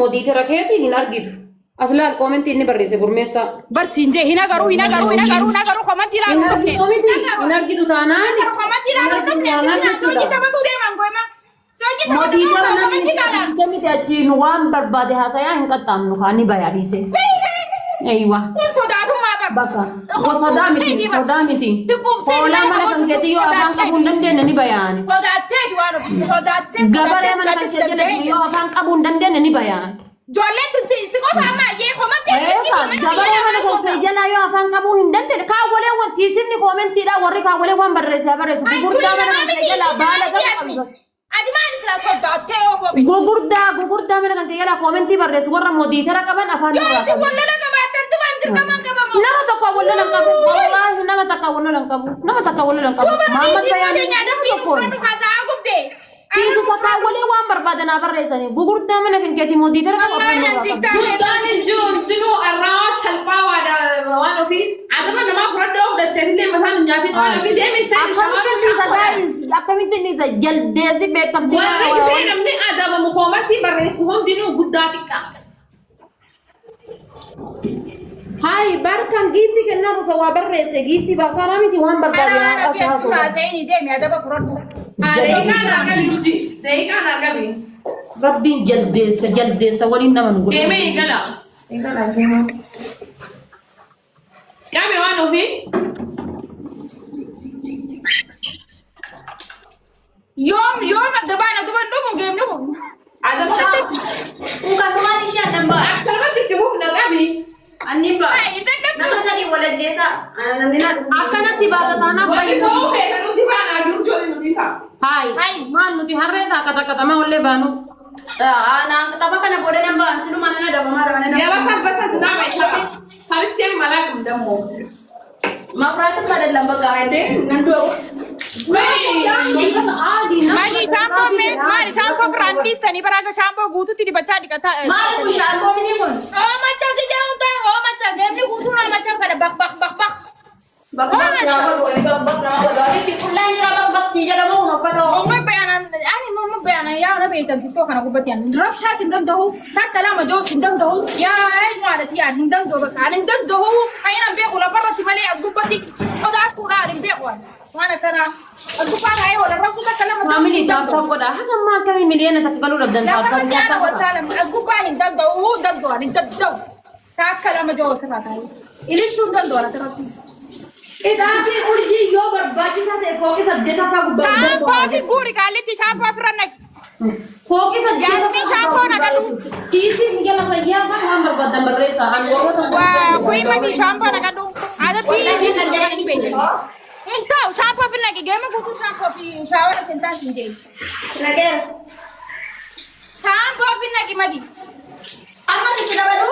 मोदी थे रखे थे हिनार गिद असला कमेंट इन्ने पर से गुरमेसा बरसिंजे हिना करू कमेंट इला हिनार गिद उठाना कमेंट इला सोची तब तू दे मंगो मा सोची मोदी का कमी त्याची नुवाम बर्बाद हा saya hinka tamnu khani bayari se ايوه sodaatu ma baka ko sodamiti kola mana kan keti yo afan kabundan den ni bayani sodaate gabare mana kan keti yo afan kabundan den ni bayani jolle tu si ko fama ye komante gabare mana kan kejala yo afan kabu hindan den ka wole won tisimni comment ida warri ka wole wan barresa gurda mana kan kejala bala ga ajman isla sodaate o gurda mana kan kejala comment barres warra modi tera kaban afan yo wala la kabatan tu mandir kaman kaban nama takawala lang kabu wallahi nama takawala lang kabu Muhammad bayani ada pintu khasa agubde Tisu sakawale wan barbadana barresani gugurda mana kan keti modi tera kaban Tani Jun tinu arras halpawa da wano fi adama nama froddo da telle matan nyati wano fi demi sai guys akamite ni za jaldezi bekam wala fi namni adama muhammati barresu hon dinu guddati ka Hai barkan gifti kenna bu sawa barrese gifti basara miti wan barbadana asaso raseni demi adaba froddo Zeika gabi Rabbi jaldesa walina man gulu Keme igala Kame wano fi yom adabana tuban domo game domo Adam chate Bukan tuan ni siya nambah. Akala tikibu na gabi Ani ba? Nama sani wala jesa. Nandina. akana tibata tana Wali bayi ko fe na di bana juli no bisa Hai man nuti harre ta kata ma olle banu Nang ketapa kana boda nambah. Sino mana na dapat marah mana Ya nambah. basa na mai habi har ce malaka da mu Mafrata pada lambah kaide nandu. mani shampoo frantis tani baraga shampoo gutu tidi bacha dikata Mana tu shampoo ni pun. oh macha gijau ta oh macha game ni gutu na macha kada bak Bak siapa tu? Ini bak nama tu. Ini tipulan jera bak si jera mau nak pada. oh mai bayanan ani mo bayanan ya na be tan to kana ko batian drop sha sindam do ta kala ma jo sindam do ya ai ma da tiya hindam do ka nan dan do ayna be kula farati mali agubati oda ku na rin be wan wana kana agubara ay wala rafu ka kala ma family tap koda haka ma kami miliyan ta kalu rabdan لا tap فرد أنا وسالم أقوى هندل دو هو دل دو أنا دل دو تأكل أنا جو سرعة هاي إلي شو دل دو أنا ترى ida ki urji yo barbadi sa de foki sadde ta ka كم بافي غوري قالت شامبو فرنك foki sadde Yasmin shampoo na galu. tisi ngela sa ya ba wan barbadan barresa an wo to وكوي ما دي شامبو أنا قالوا هذا في دي نجاني بيجي إنت شامبو في النجي جيم قلتوا شامبو في شاور سنتان سنجي Lagi. شامبو في النجي ما دي Apa sih kita baru?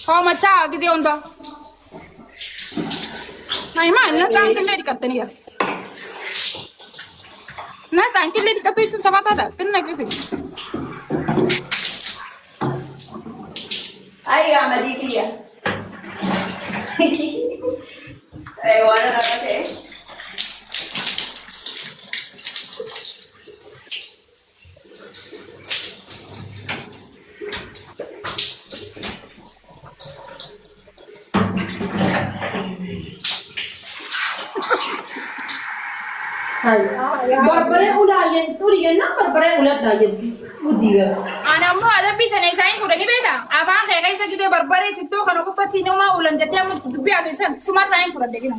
هو ما تاع كده يوندا ما يمان لا تانك اللي دكتني يا لا تانك اللي دكتوي تسمع هذا كنا كده Ayo Ahmad dia. Ayo ada apa sih? hai barbare ulayen turiyen na barbare ulat dayen udiga أنا مو هذا بيس أنا إنسان كورني بيتا أفهم كذا إذا كده بربري تتو خلنا كفتي نوما ولن جتة مو تبي أبيسان سمات راين كورن دكينا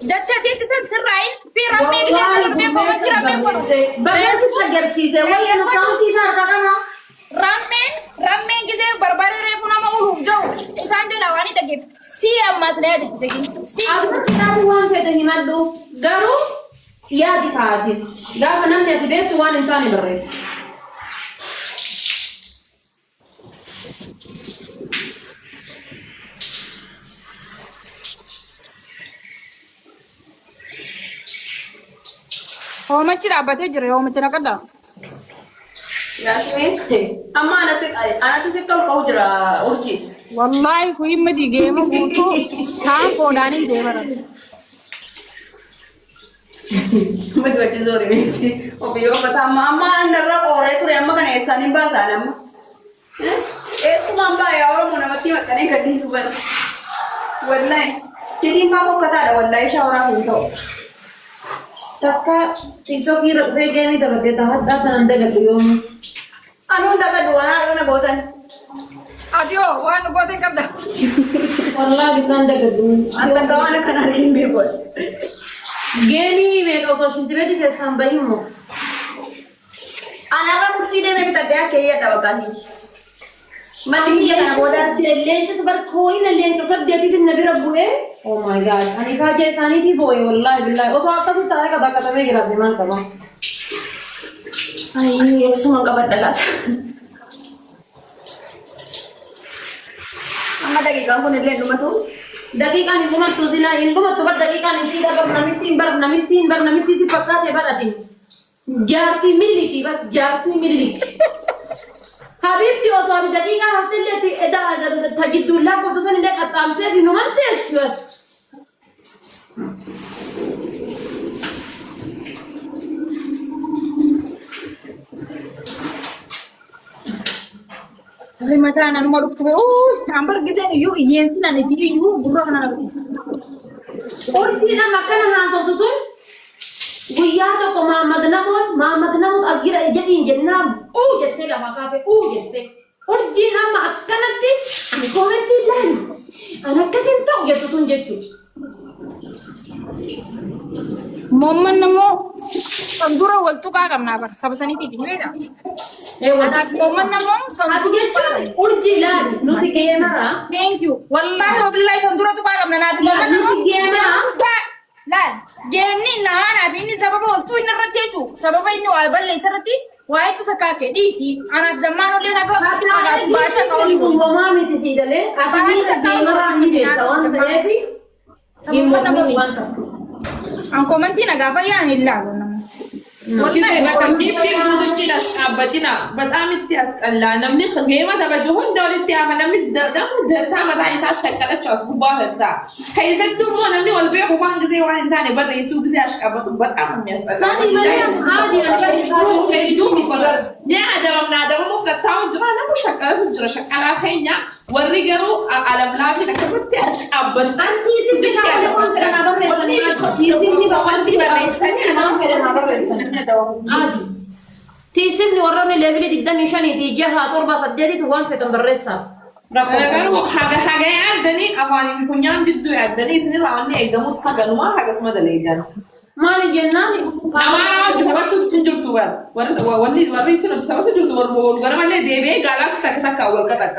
جتة دي كسان سر راين في رامي كده رامي بابا سر رامي كورن bagaimana sih agar cheese wa ya no kaunti sa kana رامي كده بربري ريفونا ما هو جو إنسان ده لواني تجيب سي أما سنيا دي سكين سي aku kita buang ke himadu garu ya di tadi garu nam ne tibe tuan intani barre هو ما ترى بتجري هو ما ترى كذا Yasmin, amma ana tuh sih kau jera urji. والله كوي ما دي جيم وتو كان كوداني ديبر Mudwati zori miti. Obiyo kata mama ndarra kore kure amma kana esani basa nama. Kuma mbaya oro muna mati makane kadi subar. Wallahi. Jadi mama kata ada wallahi shawara hunto. Saka TikTok ini video ini dapat kita hatta nanda lagi om. Anu dapat dua na bosan. Adio, wan gote kada. Wallah kita nanda lagi. Anta kawan kana kin bebol. Game ini mereka usah sendiri di sampai mu. Anarra kursi de me bita dia ke ya tawakasi. Mati dia kana boda. Lens से पर कोई ना लेंच सब देती थी नबी रब्बू है oh my God Anika जैसा नहीं थी वो वल्लाह बिल्लाह वो तो आता भी तारे का कदम में गिरा दिमाग का Ay, semua kabar dagat. Amma dagi kamu nilai rumah tu. दकीका नहीं मत तो जिला इनको मत तो बट दकीका नहीं सीधा पर नमिस तीन बार सी पक्का थे बराती जारती मिली थी बस जारती मिली حبيبتي وطاري دقيقة هفتلي إذا تجد الله بتصل إنك أتعمل في نمانتس بس Tapi mata anak nomor tuh, hampir gitu yuk yentin anak video yuk buruk anak. और तीन मक्कन हाँ सो तुम ويا تو محمد نموت أجر جدين جنام أو جتة لما كافي أو جتة أرجينا ما أتكلمتي أنا كومنتي لين أنا كسين تو جتة تون جتة Momen nemu sandura waktu kagam nabar, sabasani tipi beda. Anak momen nemu أبي sandura. جتة أرجيلا نوتي كيمرا Thank you. Wallahi wabillahi sandura tu kagam nabar. Momen nemu. La, game ni nana bini sababa waktu ini rati tu. Sababa ini wabal le sarati. Wah itu tak kake diisi. Anak zaman oleh naga. Agak baca kau ni. Mama miti sidale أبي مين كيمرا هني بيتا وان تلاقي Momen nemu. Ang komenti naga apa ya illa nemu. كذا بقى جبتي مودك كده أبتنا بدأمت تأسأل نمني خجيمة ده بجهون دولة تيابا نمني ده تامة ده يسات تكلا تشاس بباه ده هيزدوا مو نمني والبيع ببان جزء واحد تاني برا يسوق جزء أشكال بدأم يسأل ثاني مريم عادي أنا يدومي فقط يا ده مو كتاو جرا أنا مش شكل جرا شكل على خينيا وريجرو على بلابي لكبرت أبد أنتي سبتي كمان كون كنا برسني تيسيني بقول في برسني كمان كنا برسني عادي تيسيني وراني ليفلي جدا مشاني تيجيها تربة صدقتي توان في تنبرسها أنا حاجة عندني أفاني بيكون جدو عندني سنين راني أيدا مس حاجة نوع حاجة اسمها دليل ما لجناني أما جبت تنجرتوا ورد ورد سنو تكلم تنجرتوا ورد ورد ما ليه ديبي جالكس تكتك أول كذا